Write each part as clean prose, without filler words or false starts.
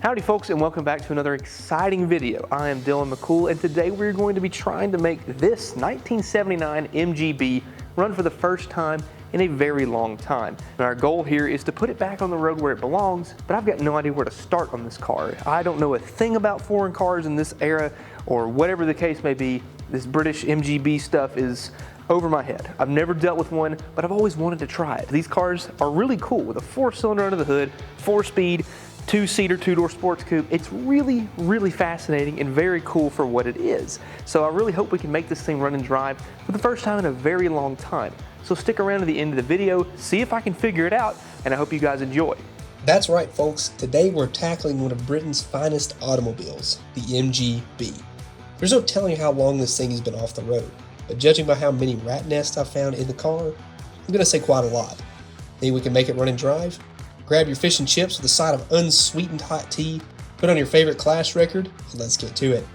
Howdy folks, and welcome back to another exciting video. I am Dylan McCool, and today we're going to be trying to make this 1979 MGB run for the first time in a very long time. And our goal here is to put it back on the road where it belongs, but I've got no idea where to start on this car. I don't know a thing about foreign cars in this era, or whatever the case may be. This British MGB stuff is over my head. I've never dealt with one, but I've always wanted to try it. These cars are really cool with a 4-cylinder under the hood, 4-speed, 2-seater, 2-door sports coupe. It's really, really fascinating and very cool for what it is. So I really hope we can make this thing run and drive for the first time in a very long time. So stick around to the end of the video, see if I can figure it out, and I hope you guys enjoy. That's right, folks. Today we're tackling one of Britain's finest automobiles, the MGB. There's no telling how long this thing has been off the road, but judging by how many rat nests I've found in the car, I'm going to say quite a lot. Think we can make it run and drive? Grab your fish and chips with a side of unsweetened hot tea, put on your favorite Clash record, and let's get to it.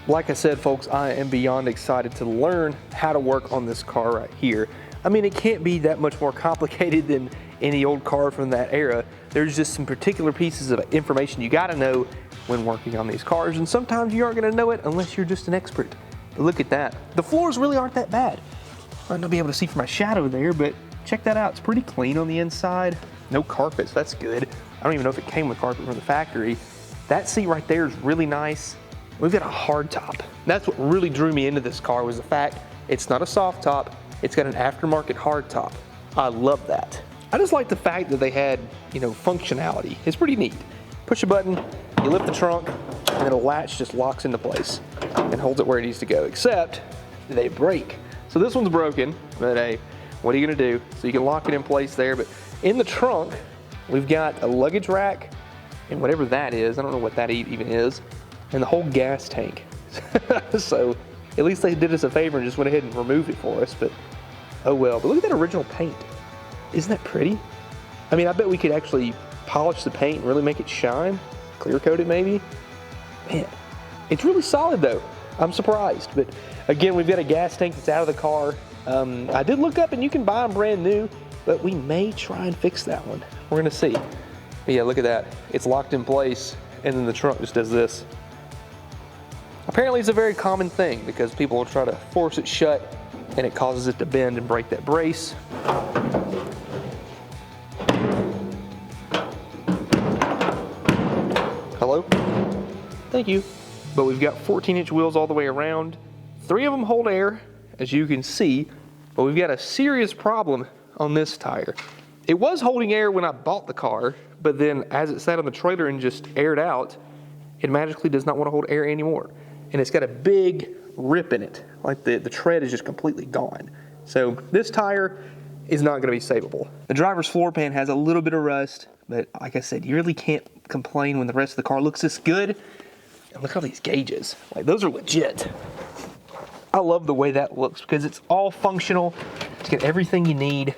Like I said, folks, I am beyond excited to learn how to work on this car right here. I mean, it can't be that much more complicated than any old car from that era. There's just some particular pieces of information you gotta know when working on these cars, and sometimes you aren't gonna know it unless you're just an expert. But look at that. The floors really aren't that bad. Might not be able to see from my shadow there, but check that out. It's pretty clean on the inside. No carpets, that's good. I don't even know if it came with carpet from the factory. That seat right there is really nice. We've got a hard top. That's what really drew me into this car, was the fact it's not a soft top, it's got an aftermarket hard top. I love that. I just like the fact that they had, functionality. It's pretty neat. Push a button, you lift the trunk, and then a latch just locks into place and holds it where it needs to go, except they break. So this one's broken, but hey, what are you gonna do? So you can lock it in place there, but in the trunk, we've got a luggage rack and whatever that is, I don't know what that even is, and the whole gas tank. So at least they did us a favor and just went ahead and removed it for us, but oh well. But look at that original paint. Isn't that pretty? I mean, I bet we could actually polish the paint and really make it shine, clear coat it maybe. Man, it's really solid though. I'm surprised, but again, we've got a gas tank that's out of the car. I did look up and you can buy them brand new, but we may try and fix that one. We're gonna see. But yeah, look at that. It's locked in place and then the trunk just does this. Apparently it's a very common thing because people will try to force it shut and it causes it to bend and break that brace. Hello? Thank you. But we've got 14-inch wheels all the way around. 3 of them hold air, as you can see, but we've got a serious problem on this tire. It was holding air when I bought the car, but then as it sat on the trailer and just aired out, it magically does not want to hold air anymore. And it's got a big rip in it, like the tread is just completely gone. So this tire is not going to be savable. The driver's floor pan has a little bit of rust, but like I said, you really can't complain when the rest of the car looks this good. And look at all these gauges, like those are legit. I love the way that looks because it's all functional. It's got everything you need.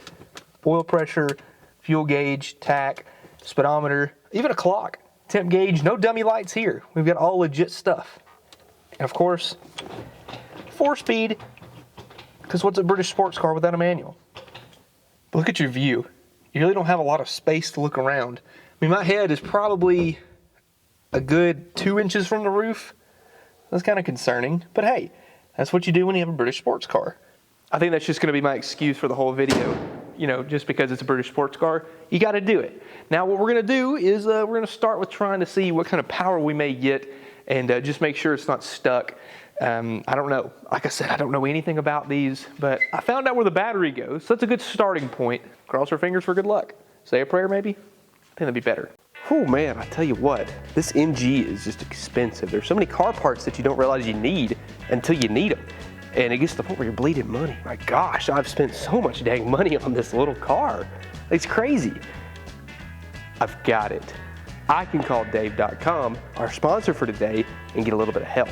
Oil pressure, fuel gauge, tach, speedometer, even a clock, temp gauge, no dummy lights here. We've got all legit stuff. And of course, 4-speed, because what's a British sports car without a manual? But look at your view. You really don't have a lot of space to look around. I mean, my head is probably a good 2 inches from the roof. That's kind of concerning, but hey, that's what you do when you have a British sports car. I think that's just gonna be my excuse for the whole video. Just because it's a British sports car, you gotta do it. Now what we're gonna do is we're gonna start with trying to see what kind of power we may get and just make sure it's not stuck. I don't know. Like I said, I don't know anything about these, but I found out where the battery goes, so that's a good starting point. Cross our fingers for good luck. Say a prayer maybe? I think that'd be better. Oh man, I tell you what, this MG is just expensive. There's so many car parts that you don't realize you need until you need them. And it gets to the point where you're bleeding money. My gosh, I've spent so much dang money on this little car. It's crazy. I've got it. I can call Dave.com, our sponsor for today, and get a little bit of help.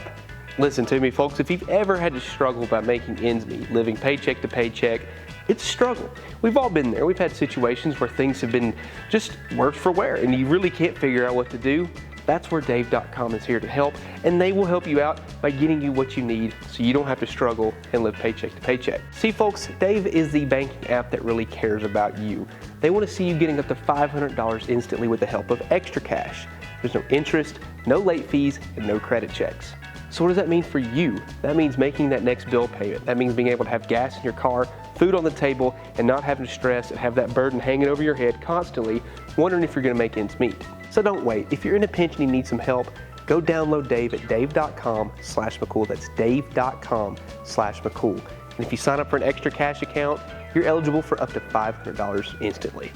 Listen to me, folks, if you've ever had to struggle about making ends meet, living paycheck to paycheck, it's a struggle. We've all been there. We've had situations where things have been just worse for wear and you really can't figure out what to do. That's where Dave.com is here to help, and they will help you out by getting you what you need so you don't have to struggle and live paycheck to paycheck. See folks, Dave is the banking app that really cares about you. They want to see you getting up to $500 instantly with the help of Extra Cash. There's no interest, no late fees, and no credit checks. So what does that mean for you? That means making that next bill payment. That means being able to have gas in your car, food on the table, and not having to stress and have that burden hanging over your head constantly, wondering if you're going to make ends meet. So don't wait. If you're in a pinch and you need some help, go download Dave at dave.com/McCool. That's dave.com/McCool. And if you sign up for an Extra Cash account, you're eligible for up to $500 instantly.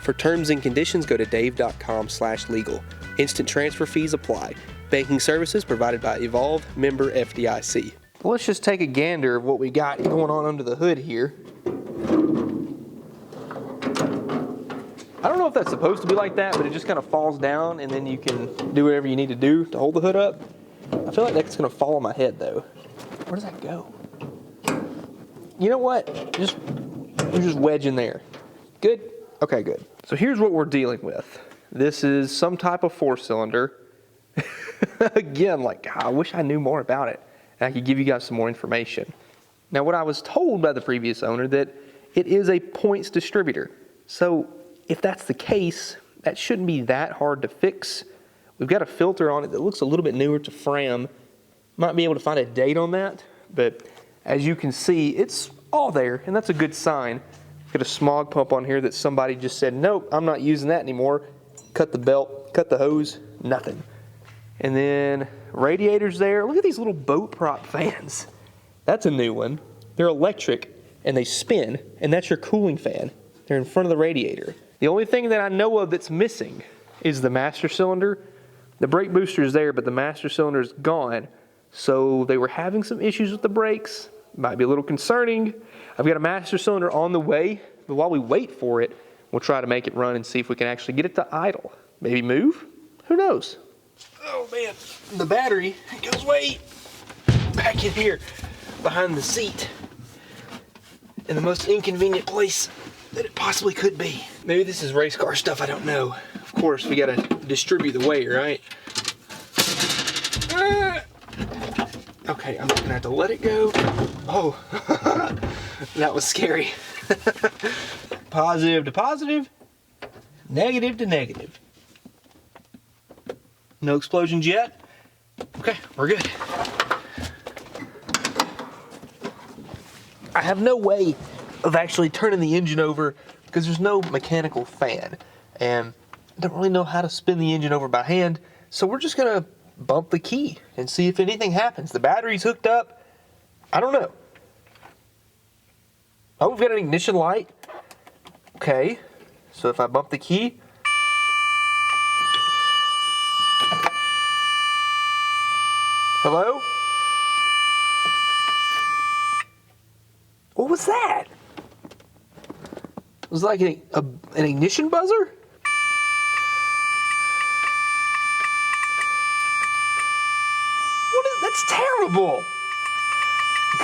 For terms and conditions, go to dave.com/legal. Instant transfer fees apply. Banking services provided by Evolve, member FDIC. Let's just take a gander of what we got going on under the hood here. I don't know if that's supposed to be like that, but it just kind of falls down and then you can do whatever you need to do to hold the hood up. I feel like that's going to fall on my head though. Where does that go? You know what? We'll just wedge in there. Good? Okay, good. So here's what we're dealing with. This is some type of 4-cylinder. Again, like, God, I wish I knew more about it and I could give you guys some more information. Now, what I was told by the previous owner that it is a points distributor. So if that's the case, that shouldn't be that hard to fix. We've got a filter on it that looks a little bit newer to Fram. Might be able to find a date on that, but as you can see, it's all there, and that's a good sign. Got a smog pump on here that somebody just said, nope, I'm not using that anymore. Cut the belt, cut the hose, nothing. And then radiators there. Look at these little boat prop fans. That's a new one. They're electric and they spin, and that's your cooling fan. They're in front of the radiator. The only thing that I know of that's missing is the master cylinder. The brake booster is there, but the master cylinder is gone. So they were having some issues with the brakes. Might be a little concerning. I've got a master cylinder on the way, but while we wait for it, we'll try to make it run and see if we can actually get it to idle. Maybe move? Who knows? Oh man, the battery goes way back in here behind the seat in the most inconvenient place that it possibly could be. Maybe this is race car stuff, I don't know. Of course, we gotta distribute the weight, right? Okay, I'm gonna have to let it go. Oh, that was scary. Positive to positive, negative to negative. No explosions yet? Okay, we're good. I have no way of actually turning the engine over because there's no mechanical fan. And I don't really know how to spin the engine over by hand. So we're just gonna bump the key and see if anything happens. The battery's hooked up. I don't know. Oh, we've got an ignition light. Okay, so if I bump the key, hello? What was that? It was like an ignition buzzer? That's terrible.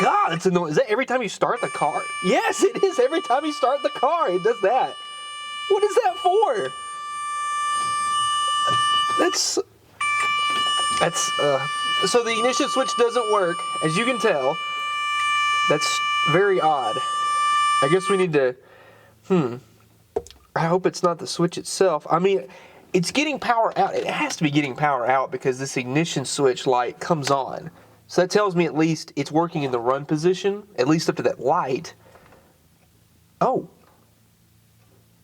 God, it's annoying. Is that every time you start the car? Yes, it is. Every time you start the car, it does that. What is that for? So the ignition switch doesn't work, as you can tell. That's very odd. I guess we need to, I hope it's not the switch itself. I mean, it's getting power out. It has to be getting power out because this ignition switch light comes on. So that tells me at least it's working in the run position, at least up to that light. Oh,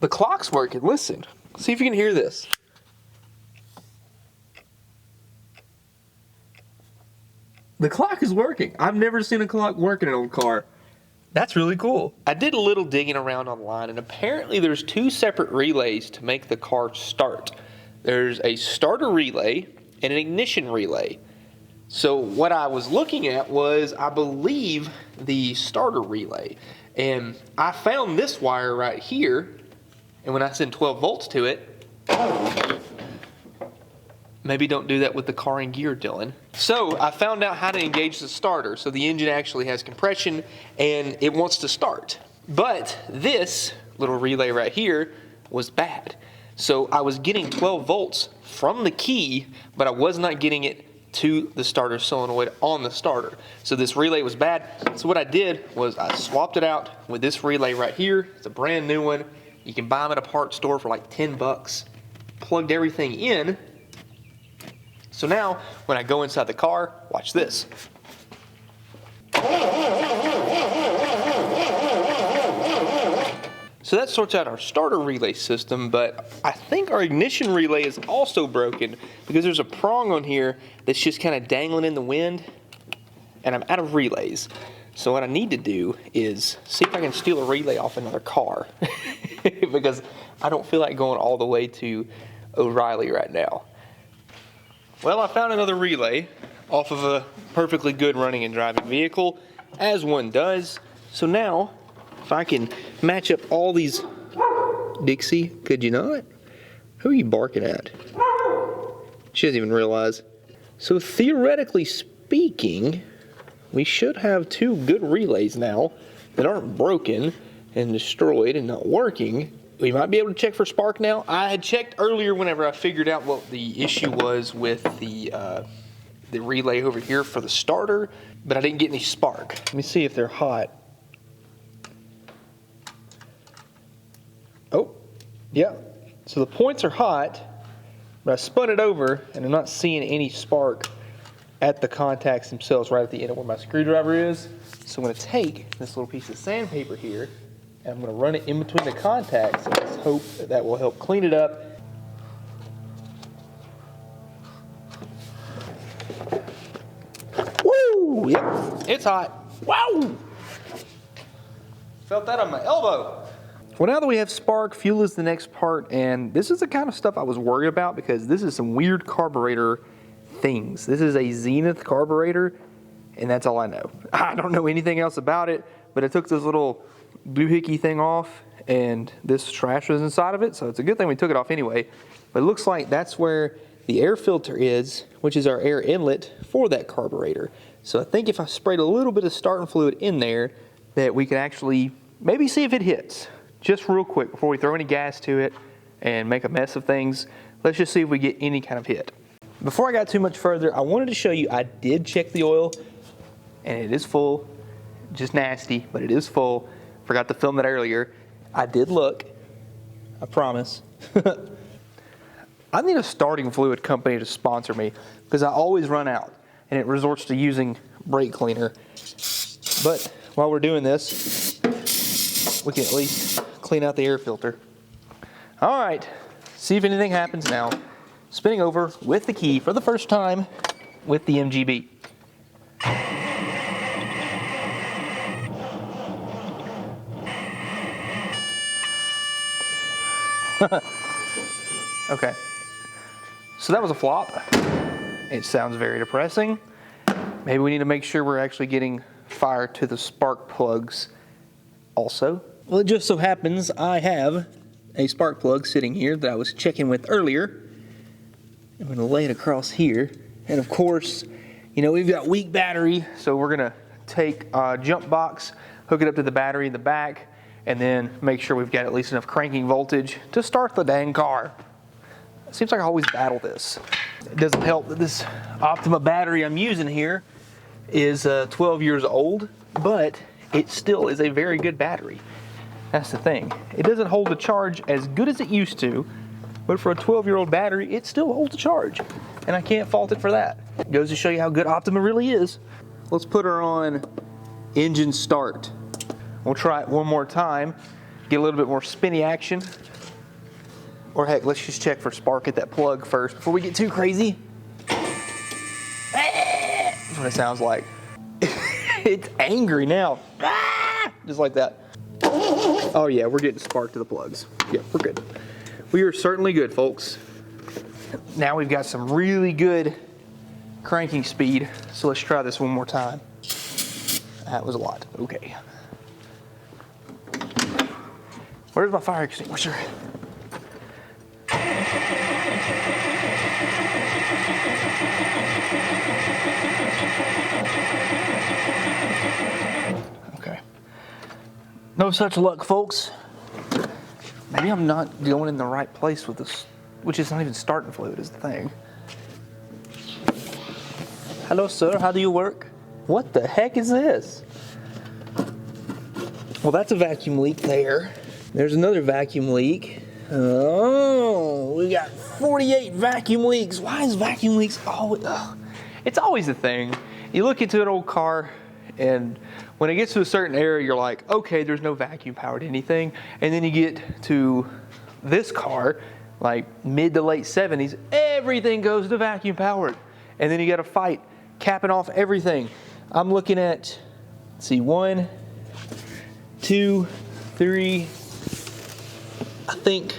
the clock's working. Listen, see if you can hear this. The clock is working. I've never seen a clock work in an old car. That's really cool. I did a little digging around online, and apparently there's 2 separate relays to make the car start. There's a starter relay and an ignition relay. So what I was looking at was, I believe, the starter relay. And I found this wire right here, and when I send 12 volts to it, maybe don't do that with the car in gear, Dylan. So I found out how to engage the starter. So the engine actually has compression and it wants to start. But this little relay right here was bad. So I was getting 12 volts from the key, but I was not getting it to the starter solenoid on the starter. So this relay was bad. So what I did was I swapped it out with this relay right here. It's a brand new one. You can buy them at a parts store for like 10 bucks. Plugged everything in. So now, when I go inside the car, watch this. So that sorts out our starter relay system, but I think our ignition relay is also broken because there's a prong on here that's just kind of dangling in the wind, and I'm out of relays. So what I need to do is see if I can steal a relay off another car because I don't feel like going all the way to O'Reilly right now. Well, I found another relay off of a perfectly good running and driving vehicle, as one does. So now, if I can match up all these... Dixie, could you not? Who are you barking at? She doesn't even realize. So theoretically speaking, we should have two good relays now that aren't broken and destroyed and not working. We might be able to check for spark now. I had checked earlier whenever I figured out what the issue was with the relay over here for the starter, but I didn't get any spark. Let me see if they're hot. Oh, yeah. So the points are hot, but I spun it over and I'm not seeing any spark at the contacts themselves right at the end of where my screwdriver is. So I'm going to take this little piece of sandpaper here and I'm going to run it in between the contacts and let's hope that will help clean it up. Woo! Yep, it's hot. Wow! Felt that on my elbow. Well, now that we have spark, fuel is the next part, and this is the kind of stuff I was worried about because this is some weird carburetor things. This is a Zenith carburetor, and that's all I know. I don't know anything else about it, but I took this little doohickey thing off, and this trash was inside of it, so it's a good thing we took it off anyway. But it looks like that's where the air filter is, which is our air inlet for that carburetor. So I think if I sprayed a little bit of starting fluid in there, that we can actually maybe see if it hits. Just real quick, before we throw any gas to it and make a mess of things, let's just see if we get any kind of hit. Before I got too much further, I wanted to show you I did check the oil, and it is full. Just nasty, but it is full. Forgot to film that earlier. I did look, I promise. I need a starting fluid company to sponsor me because I always run out, and it resorts to using brake cleaner. But while we're doing this, we can at least clean out the air filter. All right, see if anything happens now. Spinning over with the key for the first time with the MGB. Okay, so that was a flop. It sounds very depressing. Maybe we need to make sure we're actually getting fire to the spark plugs also. Well, it just so happens I have a spark plug sitting here that I was checking with earlier. I'm going to lay it across here. And of course, you know, we've got weak battery, so we're going to take a jump box, hook it up to the battery in the back, and then make sure we've got at least enough cranking voltage to start the dang car. It seems like I always battle this. It doesn't help that this Optima battery I'm using here is 12 years old, but it still is a very good battery. That's the thing. It doesn't hold the charge as good as it used to, but for a 12-year-old battery, it still holds a charge, and I can't fault it for that. It goes to show you how good Optima really is. Let's put her on engine start. We'll try it one more time, get a little bit more spinny action. Or heck, let's just check for spark at that plug first before we get too crazy. That's what it sounds like. It's angry now. Just like that. Oh yeah, we're getting spark to the plugs. Yeah, we're good. We are certainly good, folks. Now we've got some really good cranking speed, so let's try this one more time. That was a lot. Okay. Where's my fire extinguisher? Okay. No such luck, folks. Maybe I'm not going in the right place with this, which is not even starting fluid is the thing. Hello, sir. How do you work? What the heck is this? Well, that's a vacuum leak there. There's another vacuum leak. Oh, we got 48 vacuum leaks. Why is vacuum leaks always... It's always a thing. You look into an old car, and when it gets to a certain area, you're like, okay, there's no vacuum powered anything. And then you get to this car, like mid to late 70s, everything goes to vacuum powered. And then you got to fight capping off everything. I'm looking at, let's see, 1, 2, 3, I think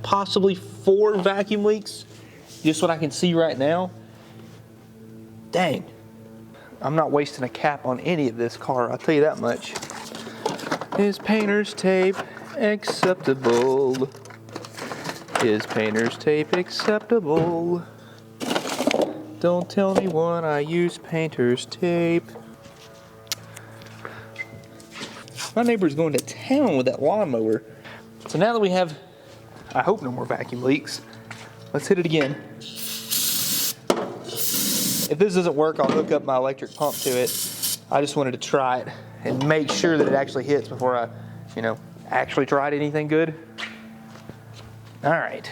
possibly 4 vacuum leaks, just what I can see right now. Dang, I'm not wasting a cap on any of this car, I'll tell you that much. Is painter's tape acceptable? Is painter's tape acceptable? Don't tell me when I use painter's tape. My neighbor's going to town with that lawnmower. So now that we have, I hope, no more vacuum leaks, let's hit it again. If this doesn't work, I'll hook up my electric pump to it. I just wanted to try it and make sure that it actually hits before I, actually tried anything good. All right.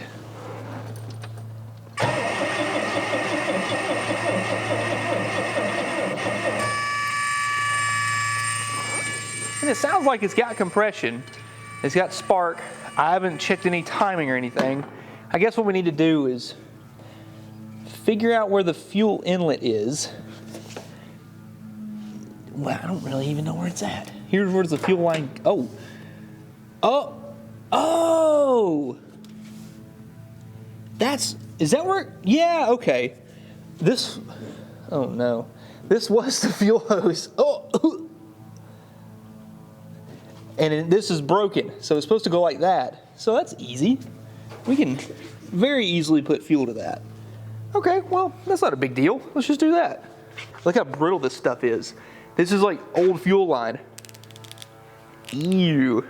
And it sounds like it's got compression. It's got spark. I haven't checked any timing or anything. I guess what we need to do is figure out where the fuel inlet is. Well, I don't really even know where it's at. Here's where the fuel line. Oh. Is that where? Yeah, okay. Oh no. This was the fuel hose. Oh. And this is broken, so it's supposed to go like that. So that's easy. We can very easily put fuel to that. Okay, well, that's not a big deal. Let's just do that. Look how brittle this stuff is. This is like old fuel line. Ew.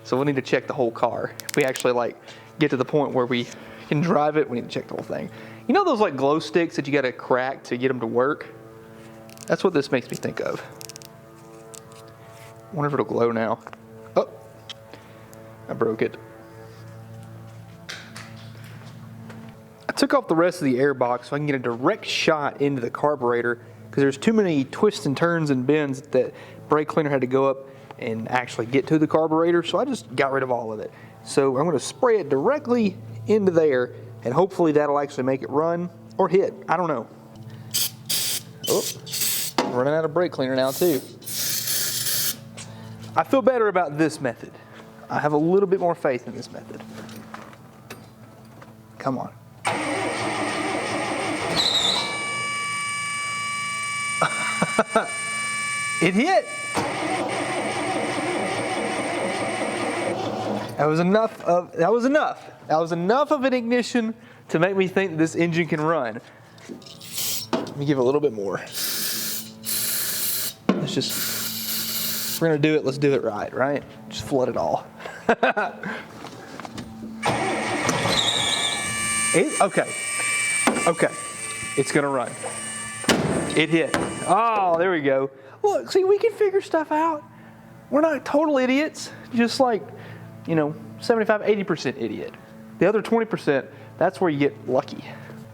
So we'll need to check the whole car. If we actually get to the point where we can drive it, we need to check the whole thing. You know those glow sticks that you gotta crack to get them to work? That's what this makes me think of. I wonder if it'll glow now. Oh, I broke it. I took off the rest of the air box so I can get a direct shot into the carburetor because there's too many twists and turns and bends that brake cleaner had to go up and actually get to the carburetor, so I just got rid of all of it. So I'm going to spray it directly into there, and hopefully that'll actually make it run or hit. I don't know. Oh, I'm running out of brake cleaner now too. I feel better about this method. I have a little bit more faith in this method. Come on. It hit. That was enough of an ignition to make me think this engine can run. Let me give it a little bit more. If we're gonna do it, let's do it right? Just flood it all. Okay. It's gonna run. It hit. Oh, there we go. Look, see, we can figure stuff out. We're not total idiots, just 75-80% idiot. The other 20%, that's where you get lucky.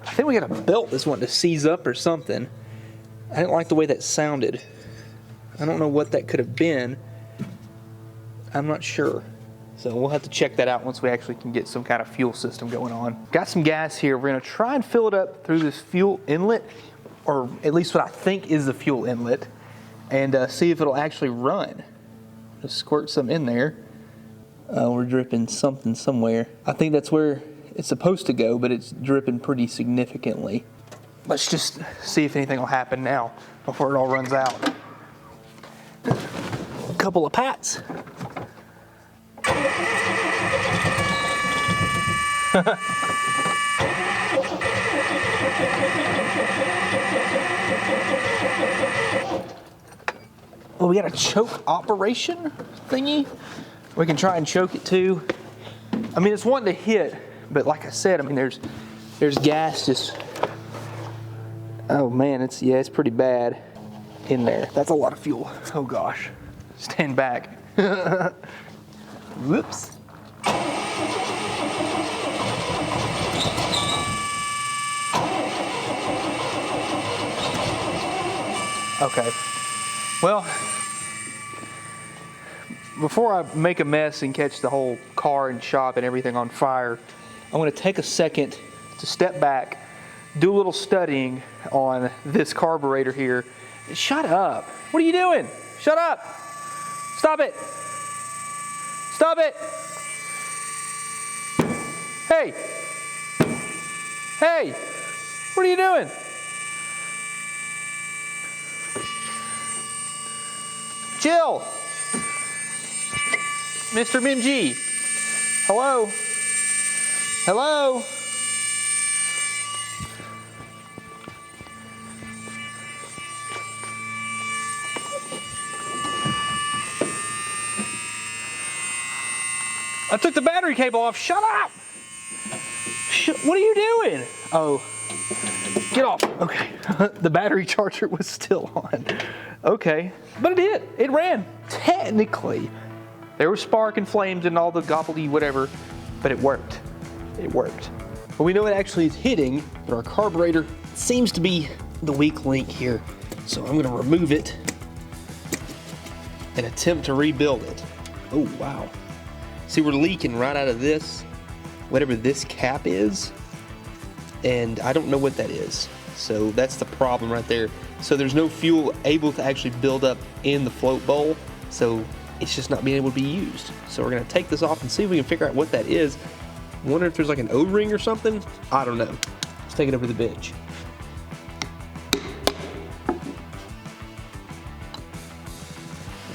I think we got a belt this one to seize up or something. I didn't like the way that sounded. I don't know what that could have been. I'm not sure. So we'll have to check that out once we actually can get some kind of fuel system going on. Got some gas here. We're gonna try and fill it up through this fuel inlet, or at least what I think is the fuel inlet, and see if it'll actually run. Just squirt some in there. We're dripping something somewhere. I think that's where it's supposed to go, but it's dripping pretty significantly. Let's just see if anything will happen now before it all runs out. A couple of pats. Well, we got a choke operation thingy. We can try and choke it too. I mean, it's wanting to hit, but like I said, I mean, there's gas just. Oh man, it's pretty bad in there. That's a lot of fuel. Oh gosh, stand back. Whoops. Okay. Well, before I make a mess and catch the whole car and shop and everything on fire, I'm going to take a second to step back, do a little studying on this carburetor here. Shut up. What are you doing? Shut up. Stop it. Stop it. Hey. Hey. What are you doing? Chill. Mr. MG. Hello. Hello. I took the battery cable off. Shut up. What are you doing? Oh, get off. Okay. The battery charger was still on. Okay. But it did. It ran. Technically. There was spark and flames and all the gobbledy whatever, but it worked. It worked. But we know it actually is hitting, but our carburetor seems to be the weak link here. So I'm gonna remove it and attempt to rebuild it. Oh, wow. See, we're leaking right out of this, whatever this cap is, and I don't know what that is. So that's the problem right there. So there's no fuel able to actually build up in the float bowl, so it's just not being able to be used. So we're gonna take this off and see if we can figure out what that is. Wonder if there's like an O-ring or something. I don't know. Let's take it over to the bench.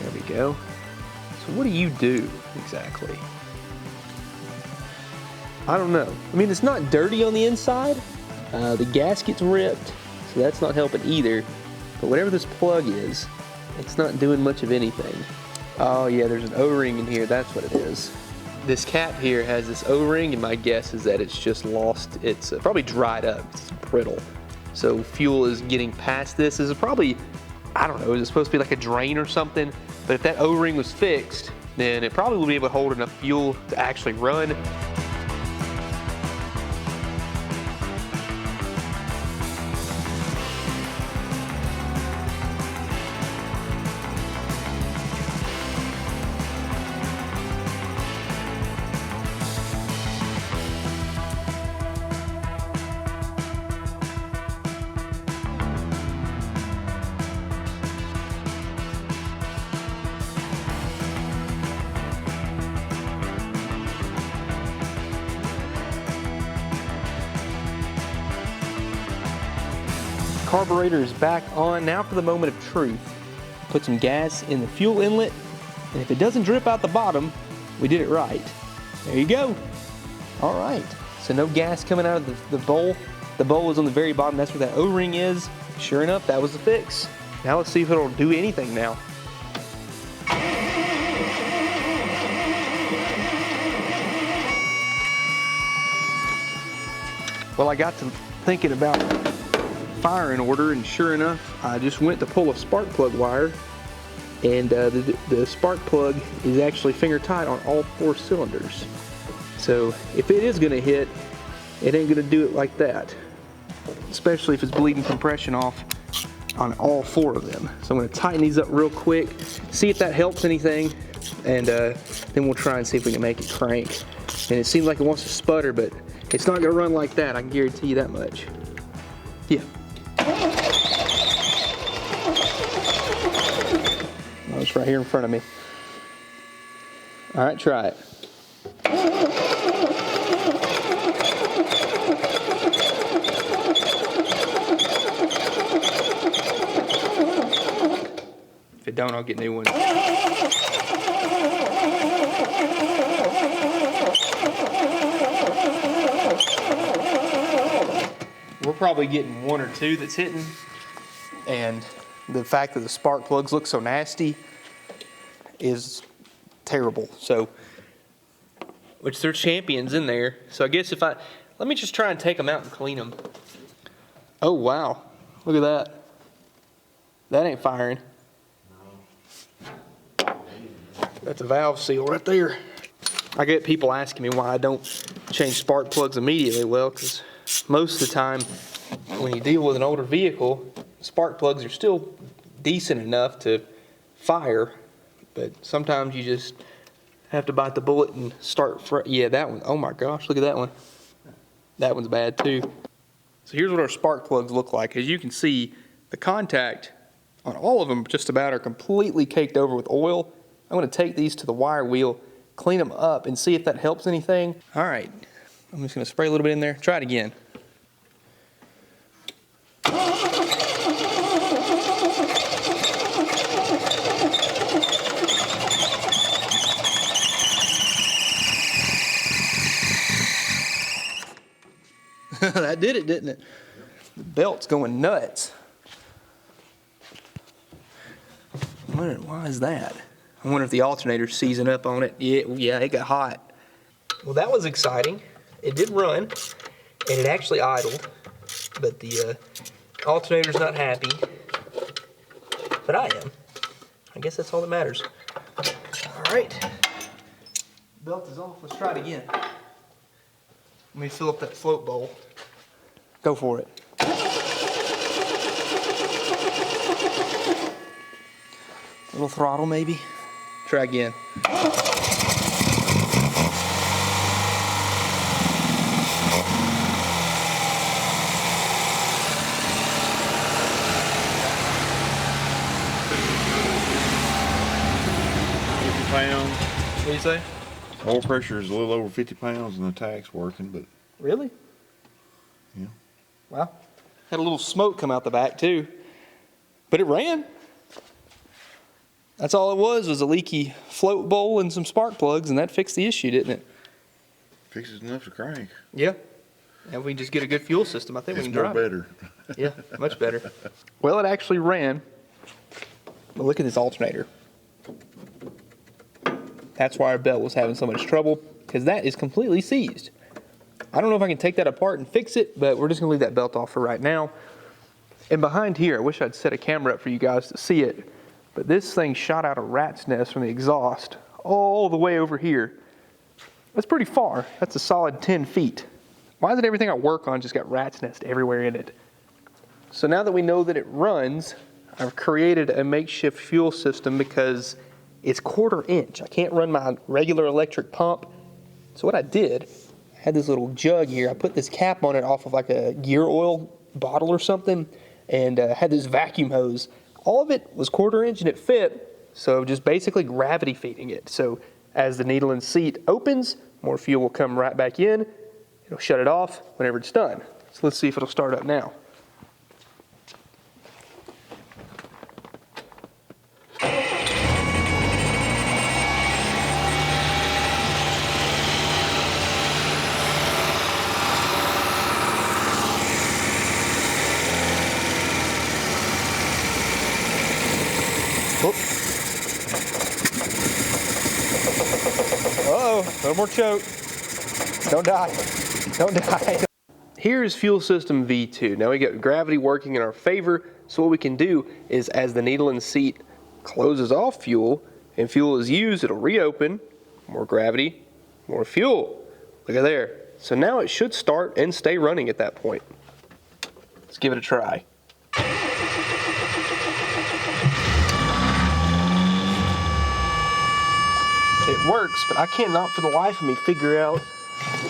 There we go. So what do you do exactly? I don't know. I mean, it's not dirty on the inside. The gasket's ripped, so that's not helping either. But whatever this plug is, it's not doing much of anything. Oh yeah, there's an O-ring in here, that's what it is. This cap here has this O-ring, and my guess is that it's just lost, it's probably dried up, it's brittle. So fuel is getting past this. This is probably, I don't know, is it supposed to be like a drain or something? But if that O-ring was fixed, then it probably will be able to hold enough fuel to actually run. Carburetor is back on. Now for the moment of truth. Put some gas in the fuel inlet, and if it doesn't drip out the bottom, we did it right. There you go. All right, so no gas coming out of the bowl. The bowl is on the very bottom. That's where that O-ring is. Sure enough, that was the fix. Now let's see if it'll do anything now. Well, I got to thinking about fire in order, and sure enough, I just went to pull a spark plug wire, and the spark plug is actually finger tight on all 4 cylinders. So if it is gonna hit, it ain't gonna do it like that, especially if it's bleeding compression off on all 4 of them. So I'm gonna tighten these up real quick, see if that helps anything, and then we'll try and see if we can make it crank. And it seems like it wants to sputter, but it's not gonna run like that, I can guarantee you that much. Yeah. Oh, it's right here in front of me. All right, try it. If it don't, I'll get new ones. We're probably getting 1 or 2 that's hitting, and the fact that the spark plugs look so nasty is terrible. So, which they're champions in there. So I guess let me just try and take them out and clean them. Oh wow, look at that. That ain't firing. That's a valve seal right there. I get people asking me why I don't change spark plugs immediately. Well, because most of the time when you deal with an older vehicle, spark plugs are still decent enough to fire, but sometimes you just have to bite the bullet and start. Yeah, that one. Oh my gosh, look at that one. That one's bad too. So here's what our spark plugs look like. As you can see, the contact on all of them just about are completely caked over with oil. I'm going to take these to the wire wheel, clean them up, and see if that helps anything. All right, I'm just going to spray a little bit in there. Try it again. That did it, didn't it? The belt's going nuts. Why is that? I wonder if the alternator's seizing up on it. Yeah, it got hot. Well, that was exciting. It did run, and it actually idled, but the alternator's not happy. But I am. I guess that's all that matters. All right. Belt is off. Let's try it again. Let me fill up that float bowl. Go for it. Little throttle maybe. Try again. 50 pounds. What do you say? Oil pressure is a little over 50 pounds and the tank's working, but Really? yeah. Wow. Had a little smoke come out the back too. But it ran. That's all it was a leaky float bowl and some spark plugs, and that fixed the issue, didn't it? Fixes enough to crank. Yeah. And we just get a good fuel system. I think we It's can more drive it. better. Yeah, much better. Well, it actually ran. But look at this alternator. That's why our belt was having so much trouble, because that is completely seized. I don't know if I can take that apart and fix it, but we're just going to leave that belt off for right now. And behind here, I wish I'd set a camera up for you guys to see it, but this thing shot out a rat's nest from the exhaust all the way over here. That's pretty far. That's a solid 10 feet. Why is it everything I work on just got rat's nest everywhere in it? So now that we know that it runs, I've created a makeshift fuel system because it's 1/4 inch. I can't run my regular electric pump. So what I did, I had this little jug here. I put this cap on it off of like a gear oil bottle or something, and had this vacuum hose. All of it was 1/4 inch and it fit, so just basically gravity feeding it. So as the needle and seat opens, more fuel will come right back in. It'll shut it off whenever it's done. So let's see if it'll start up now. Uh-oh, no more choke. Don't die. Don't die. Here's fuel system V2. Now we got gravity working in our favor, so what we can do is as the needle and seat closes off fuel and fuel is used, it'll reopen, more gravity, more fuel. Look at there. So now it should start and stay running at that point. Let's give it a try. It works, but I cannot for the life of me figure out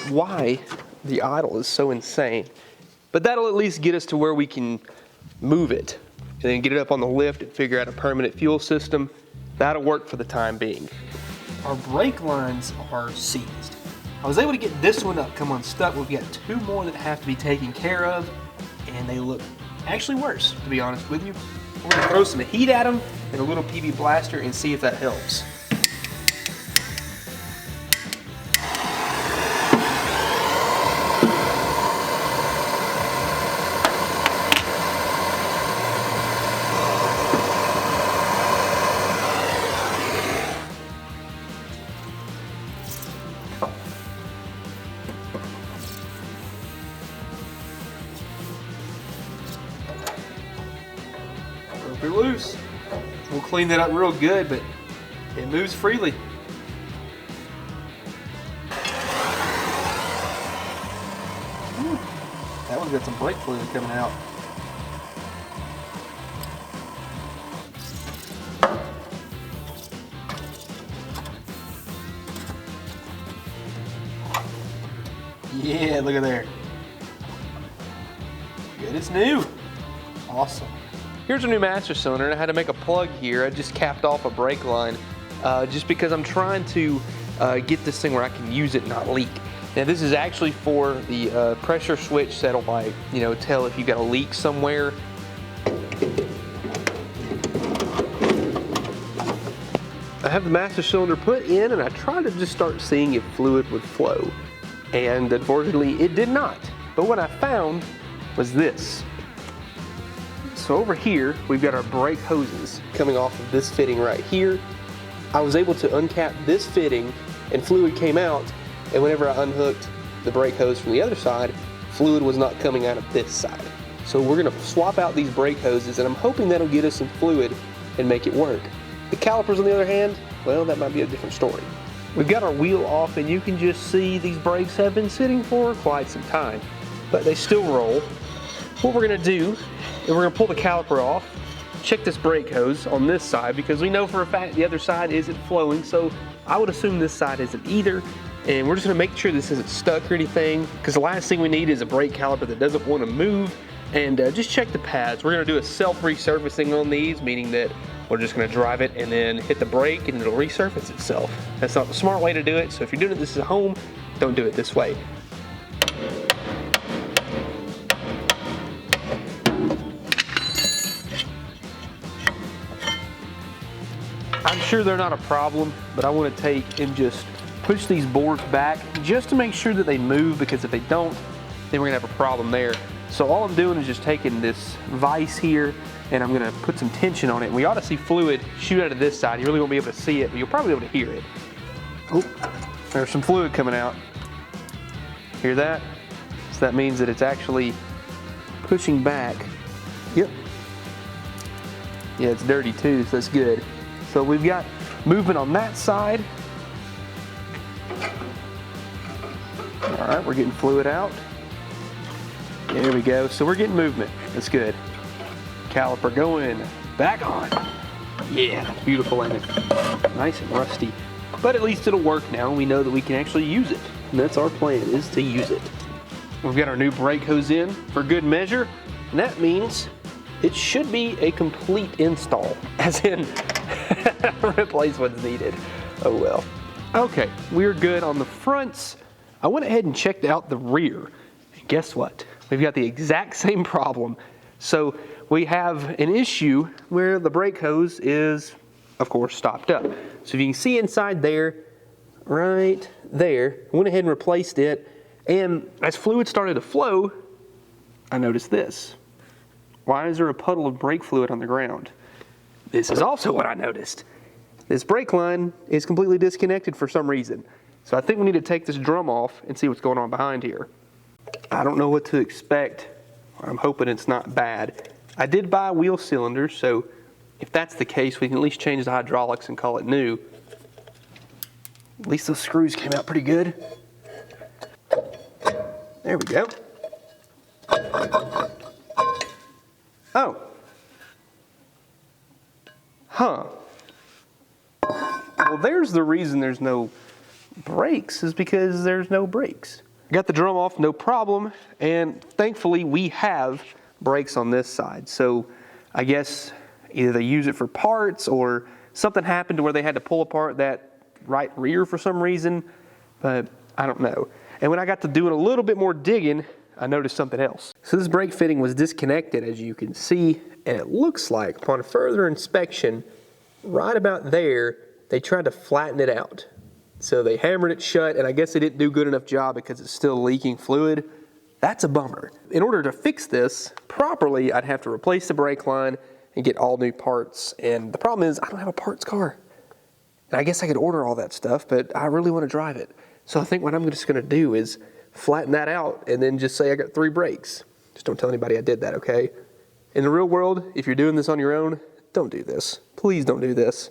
why the idle is so insane. But that'll at least get us to where we can move it and then get it up on the lift and figure out a permanent fuel system. That'll work for the time being. Our brake lines are seized. I was able to get this one up, come unstuck. We've got 2 more that have to be taken care of, and they look actually worse, to be honest with you. We're gonna throw some heat at them and a little PB blaster and see if that helps. Be loose. We'll clean that up real good, but it moves freely. That one's got some brake fluid coming out. Yeah, look at there. Good as new. Awesome. Here's a new master cylinder, and I had to make a plug here. I just capped off a brake line just because I'm trying to get this thing where I can use it and not leak. Now this is actually for the pressure switch that'll like, tell if you got a leak somewhere. I have the master cylinder put in, and I tried to just start seeing if fluid would flow. And unfortunately it did not. But what I found was this. So over here, we've got our brake hoses coming off of this fitting right here. I was able to uncap this fitting and fluid came out, and whenever I unhooked the brake hose from the other side, fluid was not coming out of this side. So we're gonna swap out these brake hoses, and I'm hoping that'll get us some fluid and make it work. The calipers on the other hand, well, that might be a different story. We've got our wheel off, and you can just see these brakes have been sitting for quite some time, but they still roll. What we're gonna do is we're gonna pull the caliper off, check this brake hose on this side, because we know for a fact the other side isn't flowing, so I would assume this side isn't either. And we're just gonna make sure this isn't stuck or anything, because the last thing we need is a brake caliper that doesn't wanna move. And just check the pads. We're gonna do a self-resurfacing on these, meaning that we're just gonna drive it and then hit the brake and it'll resurface itself. That's not the smart way to do it, so if you're doing this at home, don't do it this way. I'm sure they're not a problem, but I want to take and just push these boards back just to make sure that they move, because if they don't, then we're gonna have a problem there. So all I'm doing is just taking this vise here and I'm gonna put some tension on it. We ought to see fluid shoot out of this side. You really won't be able to see it, but you'll probably be able to hear it. Oh, there's some fluid coming out. Hear that? So that means that it's actually pushing back. Yep. Yeah, it's dirty too, so that's good. So we've got movement on that side. All right, we're getting fluid out. There we go. So we're getting movement. That's good. Caliper going back on. Yeah, that's beautiful, ain't it? Nice and rusty. But at least it'll work now, and we know that we can actually use it. And that's our plan, is to use it. We've got our new brake hose in for good measure, and that means it should be a complete install, as in replacement's needed. Oh well. Okay, we're good on the fronts. I went ahead and checked out the rear. And guess what? We've got the exact same problem. So we have an issue where the brake hose is, of course, stopped up. So if you can see inside there, right there, I went ahead and replaced it. And as fluid started to flow, I noticed this. Why is there a puddle of brake fluid on the ground? This is also what I noticed. This brake line is completely disconnected for some reason. So I think we need to take this drum off and see what's going on behind here. I don't know what to expect. I'm hoping it's not bad. I did buy wheel cylinders, so if that's the case, we can at least change the hydraulics and call it new. At least those screws came out pretty good. There we go. Oh. Huh. Well, there's the reason there's no brakes, is because there's no brakes. Got the drum off, no problem, and thankfully we have brakes on this side. So I guess either they use it for parts or something happened to where they had to pull apart that right rear for some reason, but I don't know. And when I got to doing a little bit more digging, I noticed something else. So this brake fitting was disconnected, as you can see, and it looks like upon further inspection, right about there, they tried to flatten it out. So they hammered it shut, and I guess they didn't do a good enough job because it's still leaking fluid. That's a bummer. In order to fix this properly, I'd have to replace the brake line and get all new parts. And the problem is I don't have a parts car. And I guess I could order all that stuff, but I really want to drive it. So I think what I'm just gonna do is flatten that out and then just say I got 3 brakes. Just don't tell anybody I did that, okay? In the real world, if you're doing this on your own, don't do this. Please don't do this.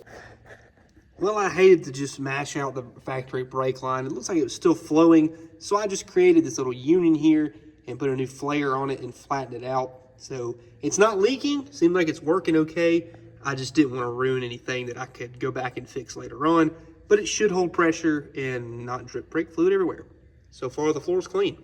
Well, I hated to just mash out the factory brake line. It looks like it was still flowing, so I just created this little union here and put a new flare on it and flatten it out. So it's not leaking, seems like it's working okay. I just didn't want to ruin anything that I could go back and fix later on, but it should hold pressure and not drip brake fluid everywhere. So far the floor's clean.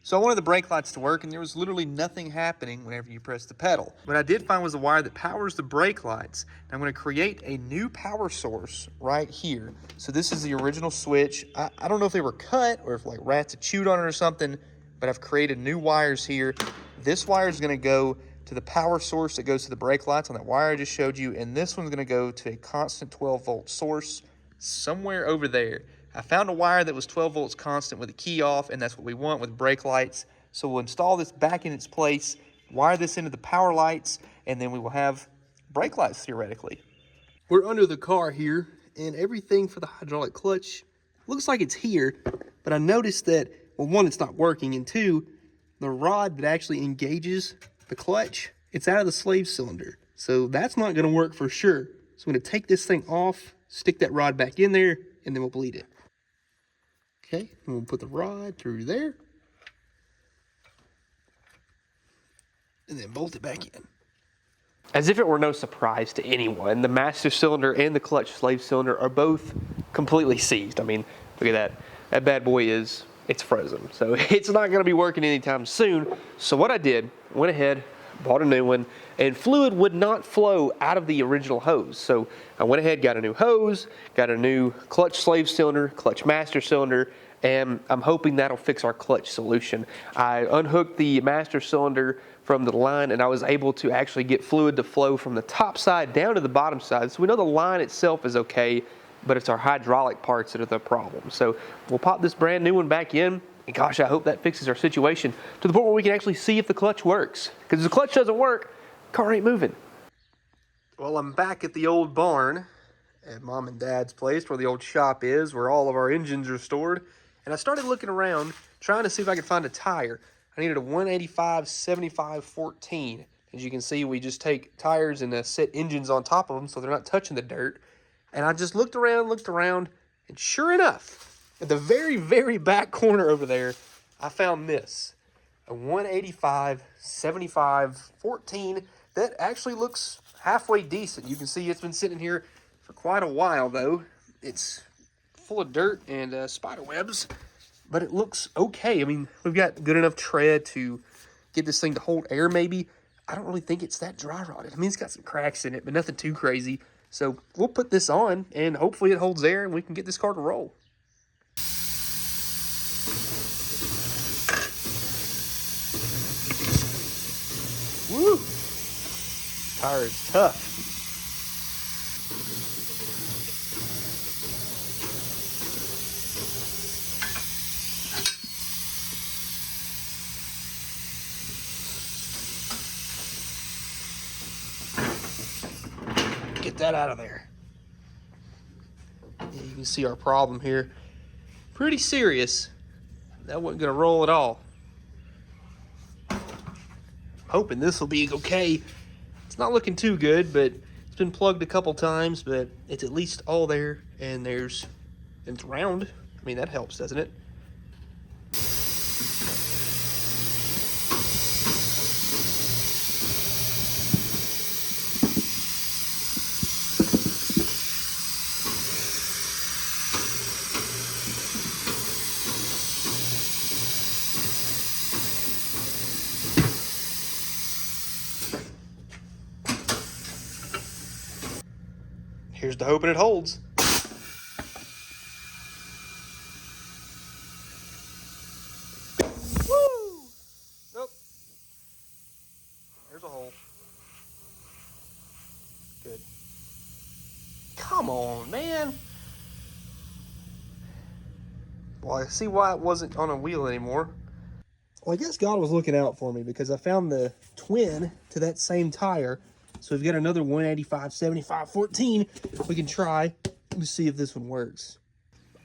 So I wanted the brake lights to work, and there was literally nothing happening whenever you press the pedal. What I did find was the wire that powers the brake lights. And I'm going to create a new power source right here. So this is the original switch. I don't know if they were cut or if like rats had chewed on it or something, but I've created new wires here. This wire is going to go to the power source that goes to the brake lights on that wire I just showed you, and this one's going to go to a constant 12-volt source somewhere over there. I found a wire that was 12 volts constant with the key off, and that's what we want with brake lights. So we'll install this back in its place, wire this into the power lights, and then we will have brake lights theoretically. We're under the car here, and everything for the hydraulic clutch looks like it's here, but I noticed that, well, one, it's not working, and two, the rod that actually engages the clutch, it's out of the slave cylinder. So that's not going to work for sure. So I'm going to take this thing off, stick that rod back in there, and then we'll bleed it. Okay, and we'll put the rod through there. And then bolt it back in. As if it were no surprise to anyone, the master cylinder and the clutch slave cylinder are both completely seized. I mean, look at that. That bad boy it's frozen. So it's not going to be working anytime soon. So what I did, went ahead, bought a new one, and fluid would not flow out of the original hose. So I went ahead, got a new hose, got a new clutch slave cylinder, clutch master cylinder, and I'm hoping that'll fix our clutch solution. I unhooked the master cylinder from the line, and I was able to actually get fluid to flow from the top side down to the bottom side. So we know the line itself is okay, but it's our hydraulic parts that are the problem. So we'll pop this brand new one back in, and gosh, I hope that fixes our situation to the point where we can actually see if the clutch works. Because if the clutch doesn't work, the car ain't moving. Well, I'm back at the old barn at Mom and Dad's place where the old shop is, where all of our engines are stored. And I started looking around, trying to see if I could find a tire. I needed a 185 75 14. As you can see, we just take tires and set engines on top of them so they're not touching the dirt. And I just looked around, and sure enough, at the very, very back corner over there, I found this. A 185 75 14 that actually looks halfway decent. You can see it's been sitting here for quite a while, though. It's full of dirt and spider webs, but it looks okay. I mean, we've got good enough tread to get this thing to hold air maybe. I don't really think it's that dry rotted. I mean, it's got some cracks in it, but nothing too crazy. So we'll put this on, and hopefully it holds air, and we can get this car to roll. Woo! Tire is tough. Get that out of there. Yeah, you can see our problem here. Pretty serious. That wasn't gonna roll at all. Hoping this will be okay. It's not looking too good, but it's been plugged a couple times, but it's at least all there, and it's round. I mean, that helps, doesn't it? Here's to hoping it holds. Woo! Nope. There's a hole. Good. Come on, man. Well, I see why it wasn't on a wheel anymore. Well, I guess God was looking out for me because I found the twin to that same tire. So we've got another 185 75 14 we can try to see if this one works.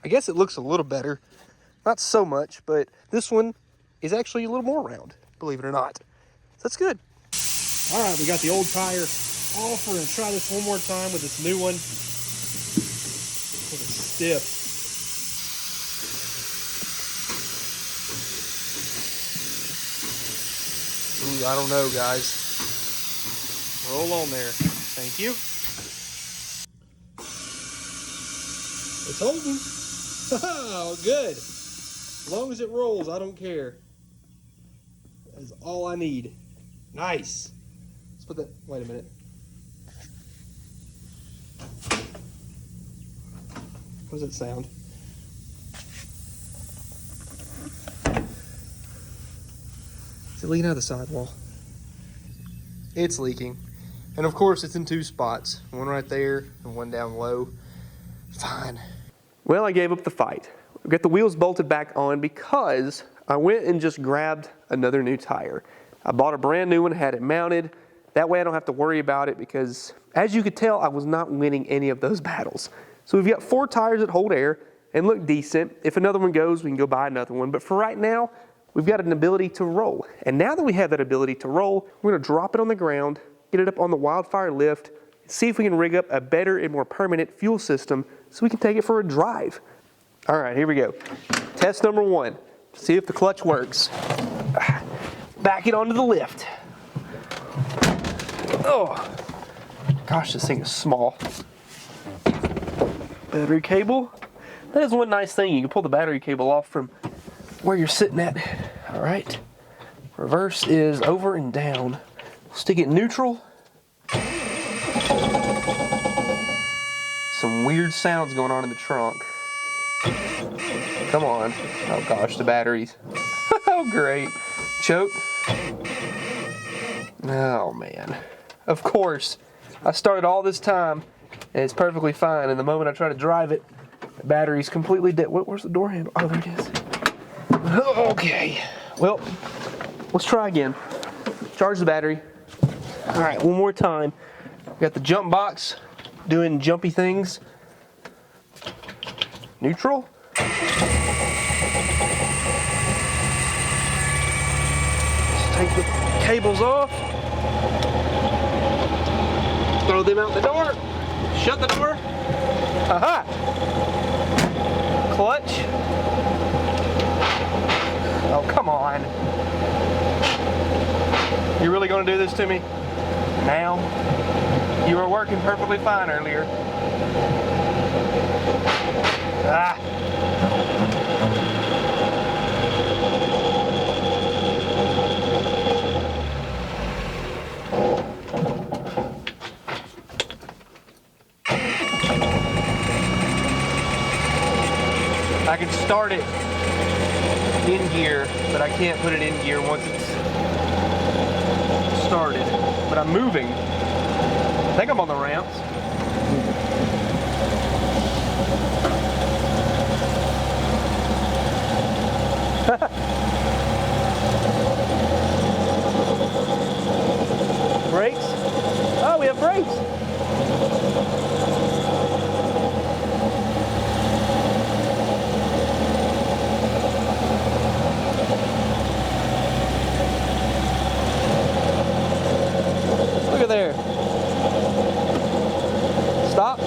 I guess it looks a little better. Not so much, but this one is actually a little more round, believe it or not. So that's good. All right, we got the old tire off. We're going to try this one more time with this new one. It's stiff. Ooh, I don't know, guys. Roll on there. Thank you. It's holding. Oh, good. As long as it rolls, I don't care. That's all I need. Nice. Let's put that, wait a minute. What does it sound? Is it leaking out of the sidewall? It's leaking. And of course it's in two spots. One right there and one down low. Fine. Well, I gave up the fight. We got the wheels bolted back on because I went and just grabbed another new tire. I bought a brand new one, had it mounted. That way I don't have to worry about it because, as you could tell, I was not winning any of those battles. So we've got 4 tires that hold air and look decent. If another one goes, we can go buy another one. But for right now, we've got an ability to roll. And now that we have that ability to roll, we're gonna drop it on the ground, get it up on the wildfire lift, see if we can rig up a better and more permanent fuel system so we can take it for a drive. All right, here we go. Test number 1. See if the clutch works. Back it onto the lift. Oh, gosh, this thing is small. Battery cable. That is one nice thing. You can pull the battery cable off from where you're sitting at. All right. Reverse is over and down. Stick it neutral. Some weird sounds going on in the trunk. Come on. Oh gosh, the batteries. Oh great. Choke. Oh man. Of course, I started all this time and it's perfectly fine. And the moment I try to drive it, the battery's completely dead. Where's the door handle? Oh, there it is. Okay. Well, let's try again. Charge the battery. All right, one more time. Got the jump box doing jumpy things. Neutral. Let's take the cables off. Throw them out the door. Shut the door. Aha! Clutch. Oh, come on. You really gonna do this to me? Now? You were working perfectly fine earlier. Ah! I can start it in gear, but I can't put it in gear once it's started. But I'm moving. I think I'm on the ramps. Brakes? Oh, we have brakes. Look at there. Stop.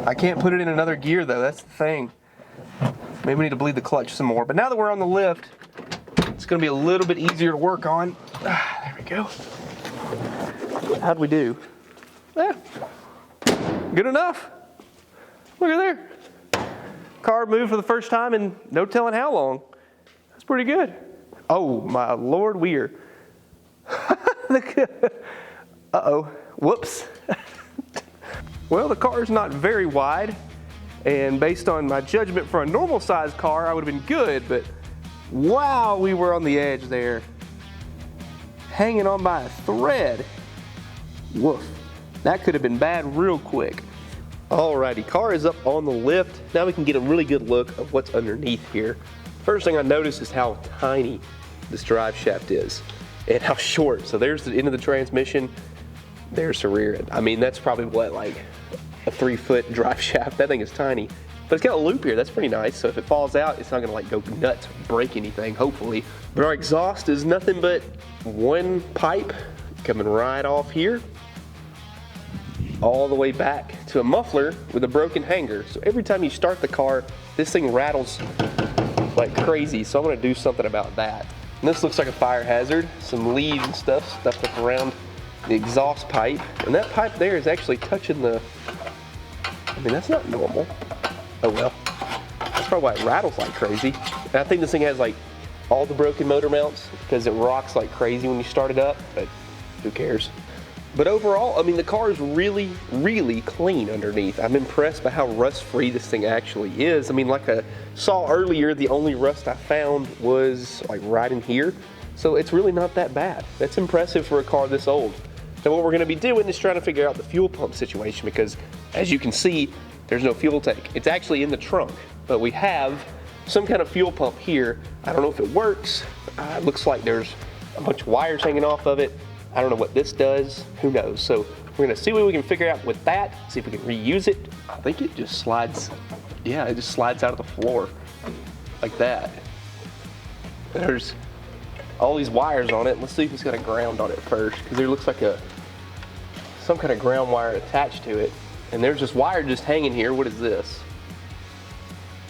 I can't put it in another gear though, that's the thing. Maybe we need to bleed the clutch some more. But now that we're on the lift, it's gonna be a little bit easier to work on. There we go. How'd we do? Yeah, good enough. Look at there. Car moved for the first time in no telling how long. That's pretty good. Oh my Lord, we're. Uh-oh, whoops. Well, the car's not very wide, and based on my judgment for a normal sized car, I would have been good, but wow, we were on the edge there. Hanging on by a thread. Woof, that could have been bad real quick. Alrighty, car is up on the lift. Now we can get a really good look of what's underneath here. First thing I noticed is how tiny this drive shaft is and how short. So there's the end of the transmission. There's the rear end. I mean, that's probably what, like a 3-foot drive shaft. That thing is tiny, but it's got a loop here. That's pretty nice. So if it falls out, it's not gonna like go nuts, break anything, hopefully. But our exhaust is nothing but one pipe coming right off here. all the way back to a muffler with a broken hanger. So every time you start the car, this thing rattles like crazy. So I'm gonna do something about that. And this looks like a fire hazard. Some leaves and stuff stuffed up around the exhaust pipe. And that pipe there is actually touching the, I mean, that's not normal. Oh well, that's probably why it rattles like crazy. And I think this thing has like all the broken motor mounts because it rocks like crazy when you start it up, but who cares? But overall, I mean, the car is really, really clean underneath. I'm impressed by how rust-free this thing actually is. I mean, like I saw earlier, the only rust I found was like right in here. So it's really not that bad. That's impressive for a car this old. Now what we're gonna be doing is trying to figure out the fuel pump situation because as you can see, there's no fuel tank. It's actually in the trunk, but we have some kind of fuel pump here. I don't know if it works. It looks like there's a bunch of wires hanging off of it. I don't know what this does, who knows. So we're gonna see what we can figure out with that, see if we can reuse it. I think it just slides, yeah, it just slides out of the floor like that. There's all these wires on it. Let's see if it's got a ground on it first, because there looks like some kind of ground wire attached to it. And there's this wire just hanging here. What is this?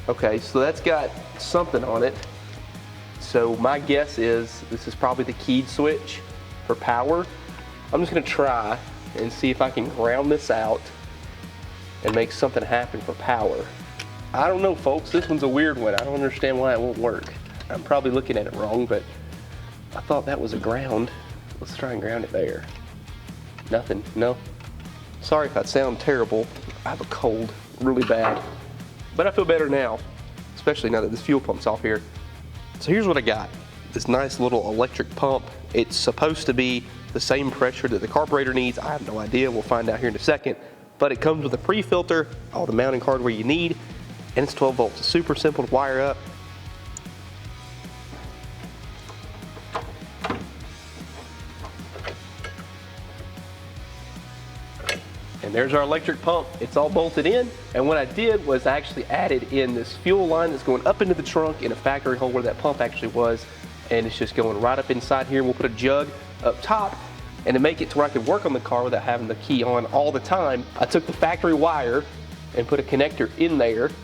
Okay, so that's got something on it. So my guess is this is probably the keyed switch for power. I'm just gonna try and see if I can ground this out and make something happen for power. I don't know, folks, this one's a weird one. I don't understand why it won't work. I'm probably looking at it wrong, but I thought that was a ground. Let's try and ground it there. Nothing, no. Sorry if I sound terrible. I have a cold, really bad. But I feel better now, especially now that this fuel pump's off here. So here's what I got. This nice little electric pump. It's supposed to be the same pressure that the carburetor needs. I have no idea, we'll find out here in a second. But it comes with a pre-filter, all the mounting hardware you need, and it's 12 volts. It's super simple to wire up. And there's our electric pump. It's all bolted in. And what I did was I actually added in this fuel line that's going up into the trunk in a factory hole where that pump actually was. And it's just going right up inside here. We'll put a jug up top. And to make it to where I could work on the car without having the key on all the time, I took the factory wire and put a connector in there so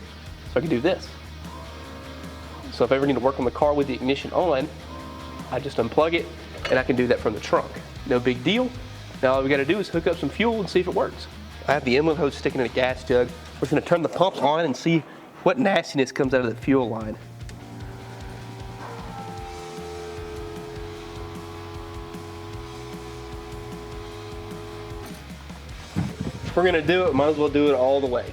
I could do this. So if I ever need to work on the car with the ignition on, I just unplug it and I can do that from the trunk. No big deal. Now all we gotta do is hook up some fuel and see if it works. I have the inlet hose sticking in a gas jug. We're just gonna turn the pump on and see what nastiness comes out of the fuel line. If we're gonna do it, might as well do it all the way.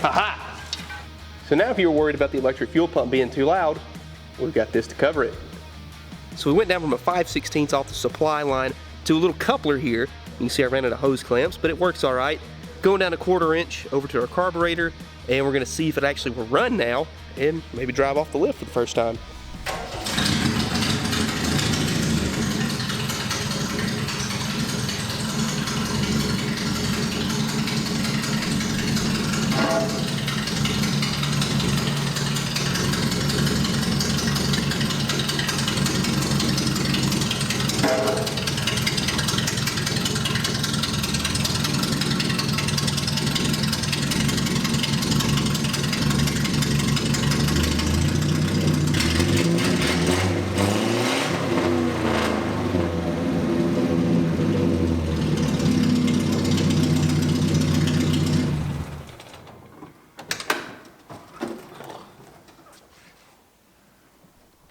Aha! So now if you're worried about the electric fuel pump being too loud, we've got this to cover it. So we went down from a 5/16 off the supply line to a little coupler here. You can see I ran out of hose clamps, but it works all right. Going down a 1/4 inch over to our carburetor, and we're gonna see if it actually will run now and maybe drive off the lift for the first time.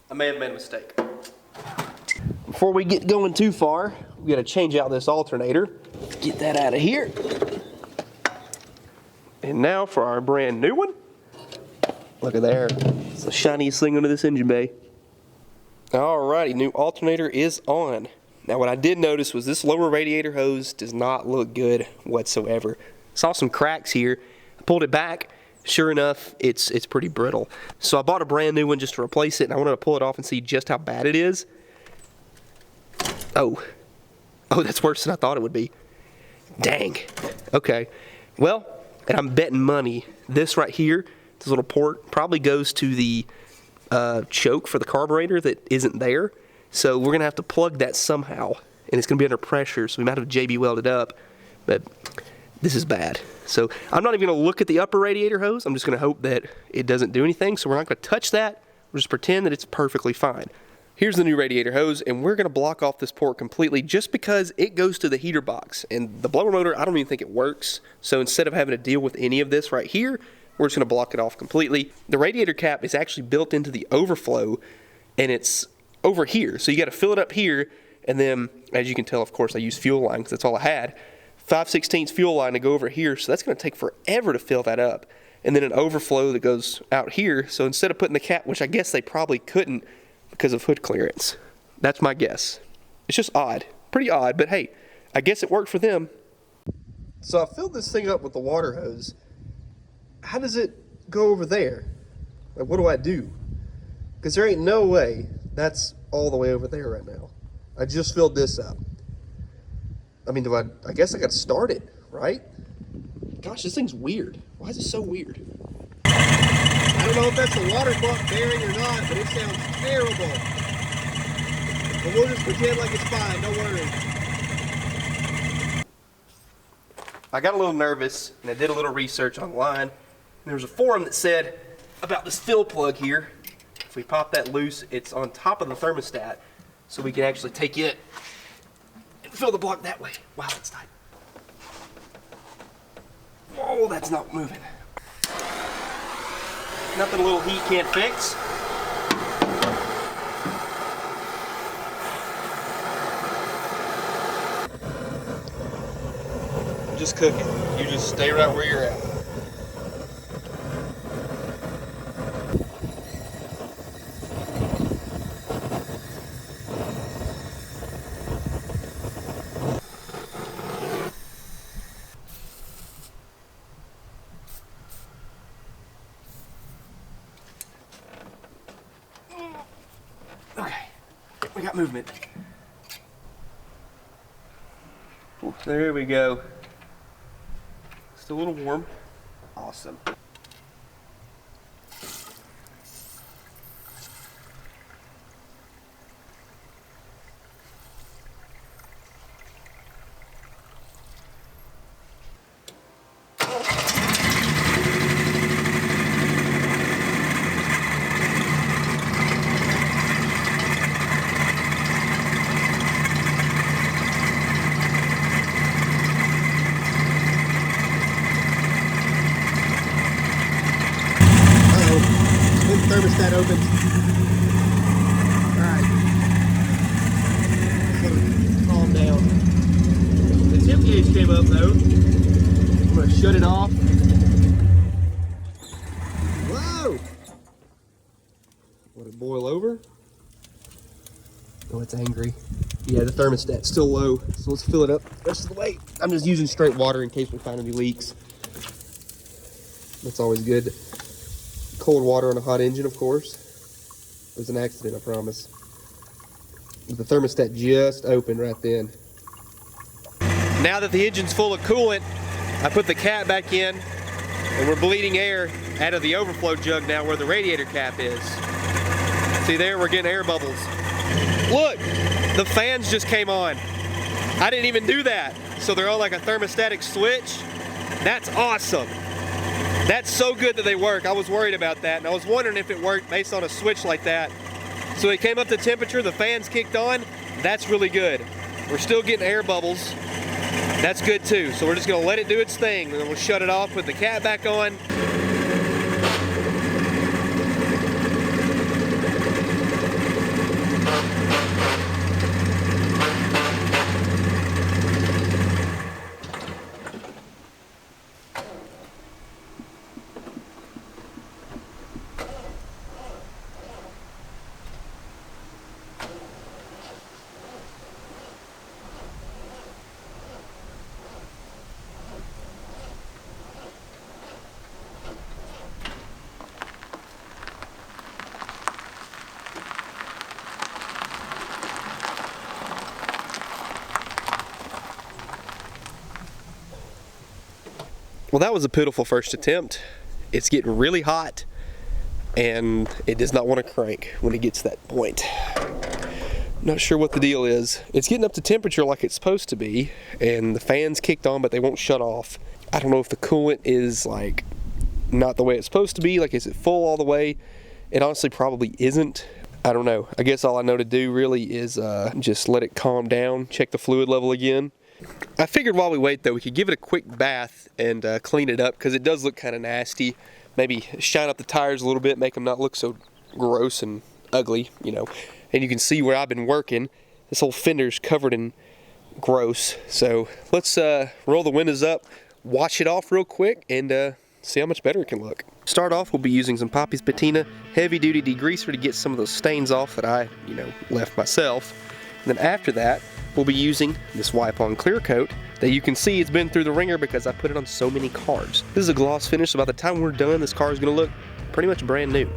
I may have made a mistake. Before we get going too far, we gotta change out this alternator. Get that out of here. And now for our brand new one. Look at there. It's the shiniest thing under this engine bay. Alrighty, new alternator is on. Now what I did notice was this lower radiator hose does not look good whatsoever. Saw some cracks here. I pulled it back Sure enough, it's pretty brittle. So I bought a brand new one just to replace it, and I wanted to pull it off and see just how bad it is. Oh, that's worse than I thought it would be. Dang. Okay. Well, and I'm betting money this right here, this little port, probably goes to the choke for the carburetor that isn't there. So we're gonna have to plug that somehow, and it's gonna be under pressure, so we might have to JB weld it up, but this is bad. So I'm not even gonna look at the upper radiator hose. I'm just gonna hope that it doesn't do anything, so we're not gonna touch that. We'll just pretend that it's perfectly fine. Here's the new radiator hose, and we're gonna block off this port completely just because it goes to the heater box, and the blower motor, I don't even think it works. So instead of having to deal with any of this right here, we're just gonna block it off completely. The radiator cap is actually built into the overflow, and it's over here. So you gotta fill it up here, and then, as you can tell, of course, I used fuel line because that's all I had. 5/16 fuel line to go over here, so that's gonna take forever to fill that up. And then an overflow that goes out here. So instead of putting the cap, which I guess they probably couldn't because of hood clearance. That's my guess. It's just odd, pretty odd, but hey, I guess it worked for them. So I filled this thing up with the water hose. How does it go over there? Like, what do I do? Because there ain't no way that's all the way over there right now. I just filled this up. I mean, I guess I got to start it, right? Gosh, this thing's weird. Why is it so weird? I don't know if that's a water pump bearing or not, but it sounds terrible. But we'll just pretend like it's fine, don't worry. I got a little nervous, and I did a little research online. There was a forum that said about this fill plug here. If we pop that loose, it's on top of the thermostat, so we can actually take it and fill the block that way. Wow, that's tight. Whoa, that's not moving. Nothing a little heat can't fix. Just cook it. You just stay right where you're at. Okay, we got movement. Ooh, there we go. Still a little warm. Awesome. Thermostat opens. Alright. Calm down. The temp gauge came up though. I'm going to shut it off. Whoa! Let it boil over. Oh, it's angry. Yeah, the thermostat's still low, so let's fill it up the rest of the way. I'm just using straight water in case we find any leaks. That's always good. Cold water on a hot engine, of course. There's an accident, I promise. The thermostat just opened right then. Now that the engine's full of coolant, I put the cap back in, and we're bleeding air out of the overflow jug now where the radiator cap is. See there, we're getting air bubbles. Look, the fans just came on. I didn't even do that. So they're on like a thermostatic switch. That's awesome. That's so good that they work. I was worried about that, and I was wondering if it worked based on a switch like that. So it came up to temperature, the fans kicked on. That's really good. We're still getting air bubbles. That's good too. So we're just gonna let it do its thing, and then we'll shut it off, put the cap back on. Well, that was a pitiful first attempt. It's getting really hot, and it does not want to crank when it gets to that point. Not sure what the deal is. It's getting up to temperature like it's supposed to be, and the fan's kicked on, but they won't shut off. I don't know if the coolant is like not the way it's supposed to be. Like, is it full all the way? It honestly probably isn't. I don't know. I guess all I know to do really is just let it calm down, check the fluid level again. I figured while we wait though, we could give it a quick bath and clean it up, because it does look kind of nasty. Maybe shine up the tires a little bit, make them not look so gross and ugly, you know. And you can see where I've been working. This whole fender's covered in gross. So let's roll the windows up, wash it off real quick, and see how much better it can look. Start off, we'll be using some Poppy's Patina heavy duty degreaser to get some of those stains off that I, left myself. And then after that, we'll be using this wipe-on clear coat that you can see it's been through the ringer because I put it on so many cars. This is a gloss finish, so by the time we're done, this car is going to look pretty much brand new.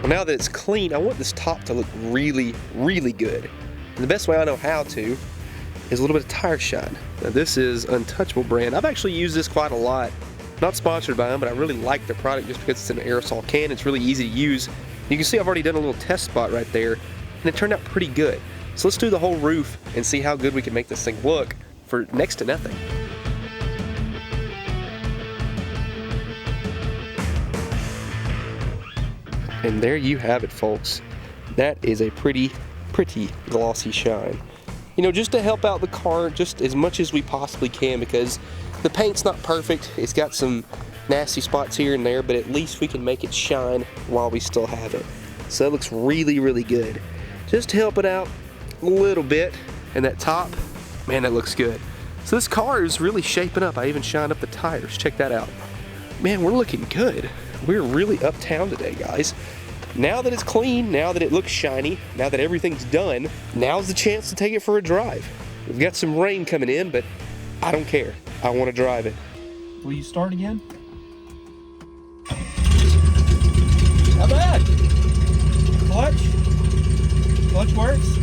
Well, now that it's clean, I want this top to look really, really good. And the best way I know how to is a little bit of tire shine. Now this is Untouchable brand. I've actually used this quite a lot. Not sponsored by them, but I really like their product just because it's an aerosol can. It's really easy to use. You can see I've already done a little test spot right there, and it turned out pretty good. So let's do the whole roof and see how good we can make this thing look for next to nothing. And there you have it, folks. That is a pretty glossy shine. Just to help out the car just as much as we possibly can, because the paint's not perfect. It's got some nasty spots here and there, but at least we can make it shine while we still have it. So it looks really, really good. Just to help it out a little bit. And that top, man, that looks good. So this car is really shaping up. I even shined up the tires. Check that out. Man, we're looking good. We're really uptown today, guys. Now that it's clean, now that it looks shiny, now that everything's done, now's the chance to take it for a drive. We've got some rain coming in, but I don't care. I want to drive it. Will you start again? How bad? Clutch works?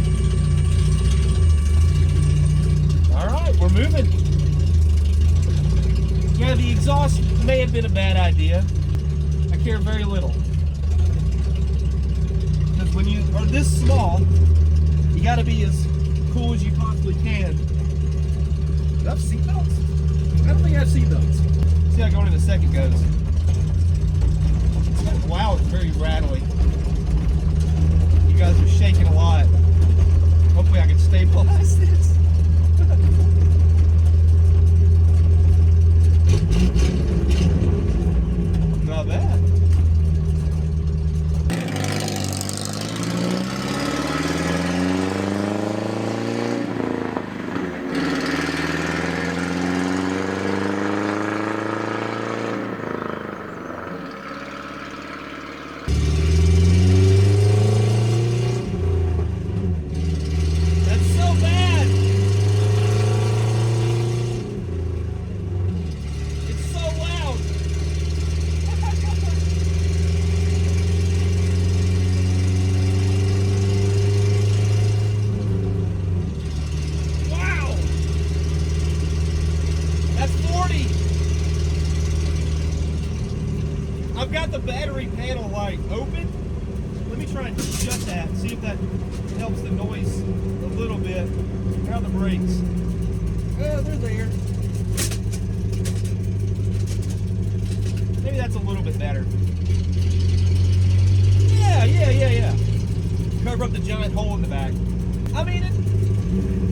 All right, we're moving. Yeah, the exhaust may have been a bad idea. I care very little. Because when you are this small, you gotta be as cool as you possibly can. Do I have seatbelts? I don't think I have seatbelts. See how going in a second goes. Wow, it's very rattly. You guys are shaking a lot. Hopefully I can stabilize this. Not bad. I've got the battery panel light open. Let me try and shut that, see if that helps the noise a little bit. How are the brakes? Oh, they're there. Maybe that's a little bit better. Yeah. Cover up the giant hole in the back. I mean,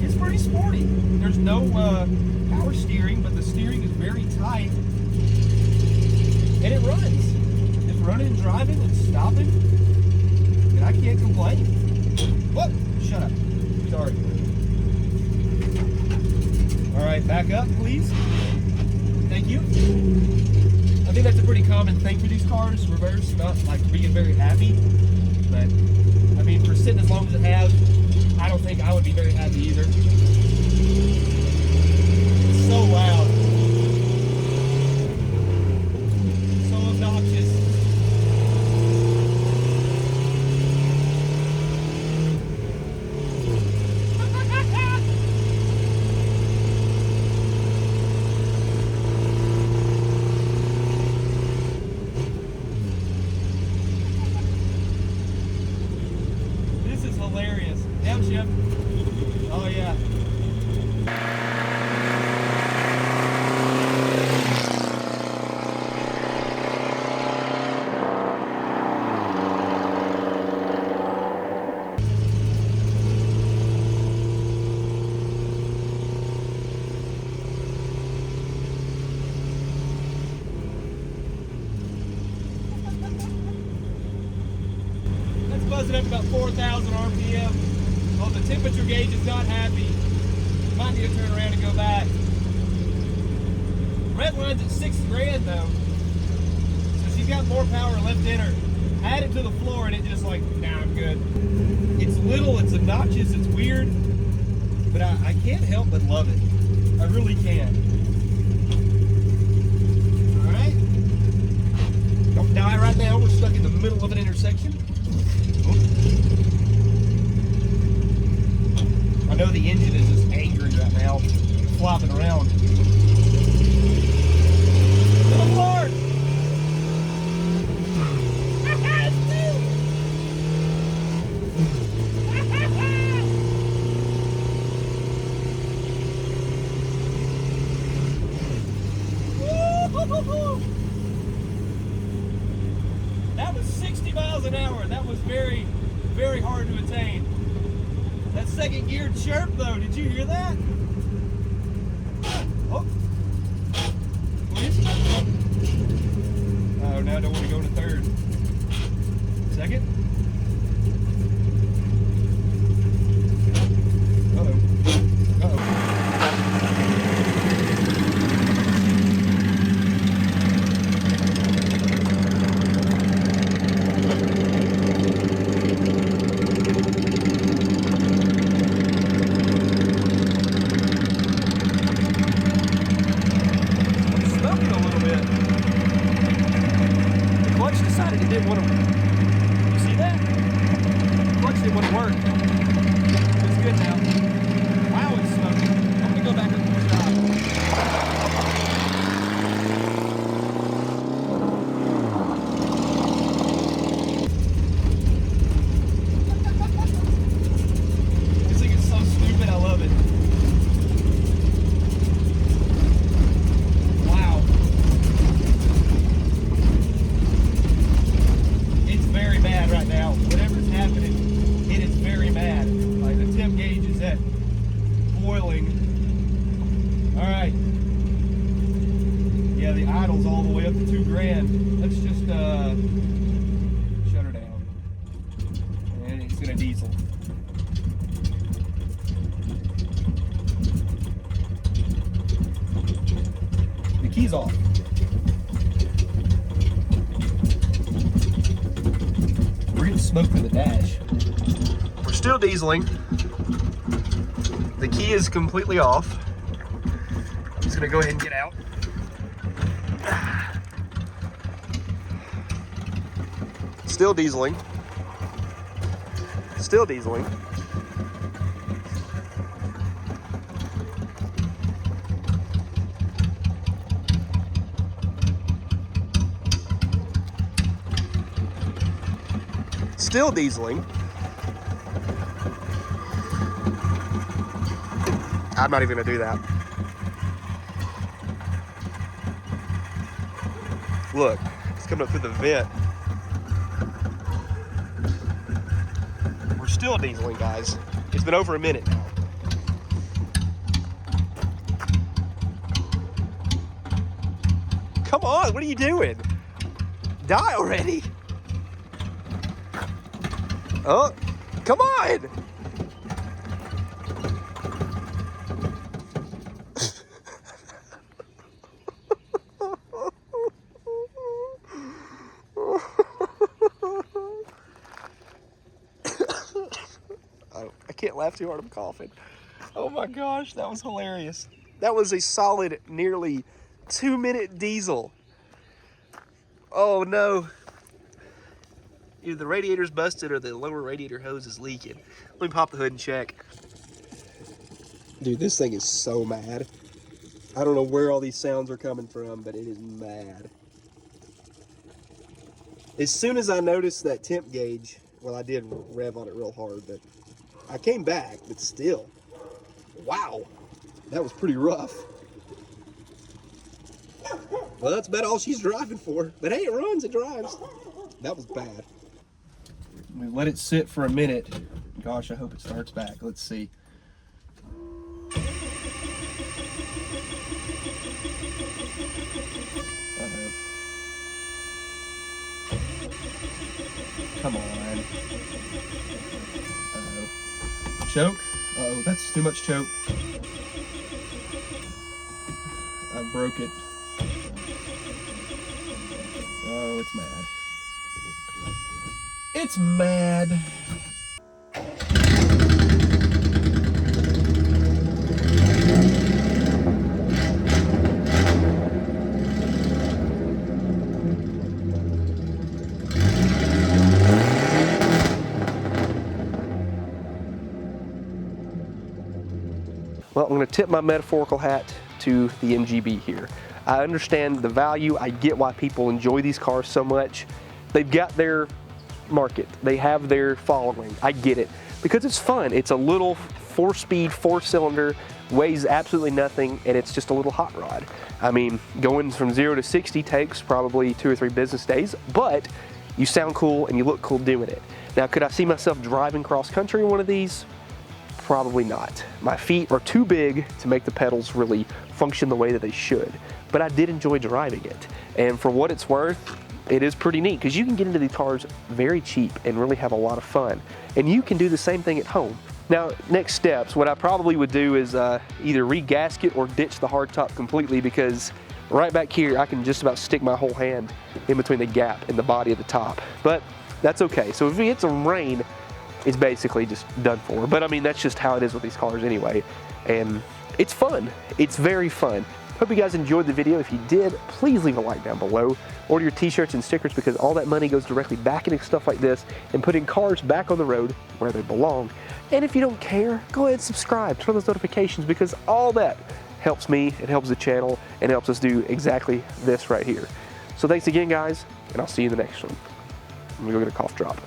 it's pretty sporty. There's no power steering, but the steering is very tight. And it runs. It's running and driving and stopping, and I can't complain. What? Shut up. Sorry. All right, back up, please. Thank you. I think that's a pretty common thing for these cars, reverse, not like being very happy. But, I mean, for sitting as long as it has, I don't think I would be very happy either. It's so loud. So obnoxious. This is hilarious. Downshift. Oh yeah. That's buzzing up about 4,000 RPM. Oh, the temperature gauge is not happy. Might need to turn around and go back. Red line's at 6 grand though. So she's got more power left in her. Add it to the floor and it just like, nah, I'm good. It's little, it's obnoxious, it's weird, but I can't help but love it. I really can. All right. Don't die right now. We're stuck in the middle of an intersection. I know the engine is just angry right now, flopping around. Little Lord! That was 60 miles an hour. That was very, very hard to attain. That second gear chirp though, did you hear that? Oh. Please. Oh, now I don't want to go to third. Second. Uh-oh. Uh-oh. Decided it didn't want to. You see that? The clutch didn't want to work. It's good now. Wow, it's smoking. I'm gonna go back up to the shop. This thing is so stupid. I love it. Wow. Very mad right now. Whatever's happening, it is very mad. Like the temp gauge is at boiling. All right. Yeah, the idle's all the way up to 2 grand. Let's just shut her down. And it's gonna diesel. The key's off. Smoke for the dash. We're still dieseling. The key is completely off. I'm just gonna go ahead and get out. Still dieseling. Still dieseling. Still dieseling. I'm not even gonna do that. Look, it's coming up through the vent. We're still dieseling, guys. It's been over a minute now. Come on, what are you doing? die already. Oh, come on. I can't laugh too hard, I'm coughing. Oh my gosh, that was hilarious. That was a solid, nearly 2-minute diesel. Oh no. Either the radiator's busted or the lower radiator hose is leaking. Let me pop the hood and check. Dude, this thing is so mad. I don't know where all these sounds are coming from, but it is mad. As soon as I noticed that temp gauge, well, I did rev on it real hard, but I came back, but still. Wow, that was pretty rough. Well, that's about all she's driving for. But hey, it runs, it drives. That was bad. We let it sit for a minute. Gosh, I hope it starts back. Let's see. Uh-oh. Come on. Uh-oh. Choke? Uh-oh, that's too much choke. I broke it. Oh, it's mad. It's mad. Well, I'm going to tip my metaphorical hat to the MGB here. I understand the value. I get why people enjoy these cars so much. They've got their market. They have their following. I get it. Because it's fun. It's a little 4-speed, 4-cylinder, weighs absolutely nothing, and it's just a little hot rod. I mean, going from 0 to 60 takes probably 2 or 3 business days, but you sound cool and you look cool doing it. Now, could I see myself driving cross country in one of these? Probably not. My feet are too big to make the pedals really function the way that they should, but I did enjoy driving it. And for what it's worth, it is pretty neat because you can get into these cars very cheap and really have a lot of fun. And you can do the same thing at home. Now, next steps, what I probably would do is either re-gasket or ditch the hardtop completely, because right back here, I can just about stick my whole hand in between the gap in the body of the top. But that's okay. So if we get some rain, it's basically just done for. But I mean, that's just how it is with these cars anyway. And it's fun. It's very fun. Hope you guys enjoyed the video. If you did, please leave a like down below. Order your t-shirts and stickers, because all that money goes directly back into stuff like this and putting cars back on the road where they belong. And if you don't care, go ahead and subscribe, turn on those notifications, because all that helps me, it helps the channel, and helps us do exactly this right here. So thanks again, guys, and I'll see you in the next one. I'm gonna go get a cough drop.